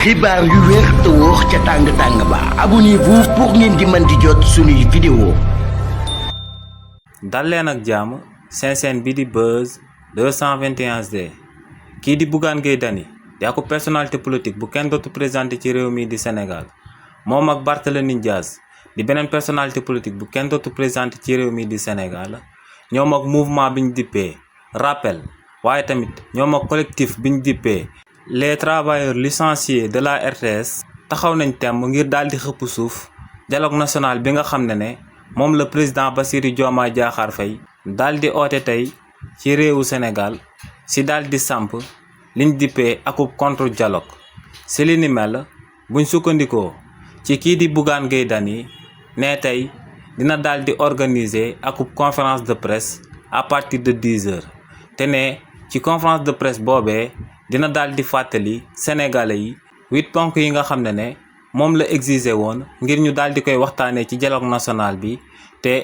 xibaar yu wér te wóor ca tàng ba abonnez-vous pour ngeen di mën di jot suñuy vidéo. dal leen ak jàmm seen bi di Buzz 221HD kii di Bougane Gueye Dany di ak personnalité politique bu kenn dootu présenté ci réew mi di Sénégal moom ak Barthélémy Dias di beneen personnalité politique bu kenn dootu présenté ci réew mi di Sénégal ñoom ak mouvement bi ñu dippee rappel waaye tamit ñoom ak collectif bi ñu dippee les travailleurs licenciés de la RTS taxaw nañ temm ngir daal di xëpp suuf dialogue national bi nga xam ne moom la président Bassirou Diomaye Diakhar Faye daal di oote tey ci réewu Sénégal si daal di samp liñ dippee akub contre dialogue si li ni mel buñ sukkandikoo ci kii di Bougane Gueye Dany ne tey dina daal di organiser akub conférence de presse à partir de 10 heures te ne ci conférence de presse boobee dina daal di fàttali sénégalais yi 8 ponk yi nga xam ne moom la exiger woon ngir ñu daal di koy waxtaanee ci dialogue national bi te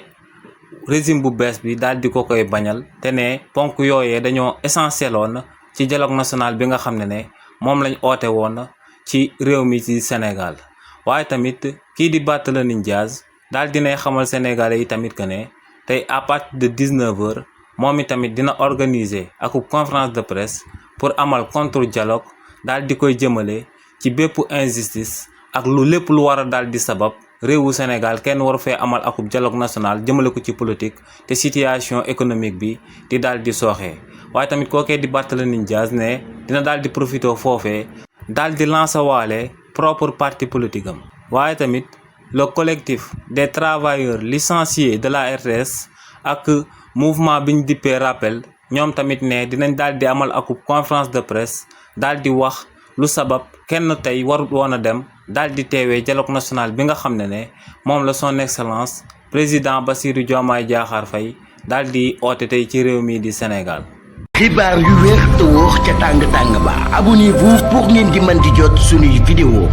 régime bu bees bi daal di ko koy bañal te ne ponk yooyee dañoo essentiel woon ci dialogue national bi nga xam ne moom lañ oote woon ci réew mi ci Sénégal waaye tamit kii di Barthélémy Dias daal dinay xamal sénégalais yi tamit que ne tey à partir de 19 heures moom i tamit dina organiser ak conférence de presse pour amal contre dialogue daal di koy jëmale ci bépp injustice ak lépp lu war a daal di sabab réewu Sénégal kenn waru fee amal akub dialogue national jëmale ko ci politique te situation économique bi di daal di sooxee waaye tamit kookee di Barthélémy Dias ne dina daal di profité foofee daal di lancer waale propre parti politique am waaye tamit le collectif des travailleurs licenciés de la RTS ak mouvement bi ñu dippee rappel ñoom tamit ne dinañ daal di amal akub conférence de presse daal di wax lu sabab kenn tey warut woon a dem daal di teewee dialogue national bi nga xam ne moom la son excellence président Bassirou Diomaye Diakhar Faye daal di oote tey ci réew mi di Sénégal. xibaar yu wér te wóor ca tàng ba abonnez-vous pour ngeen di mën di jot suñuy vidéo.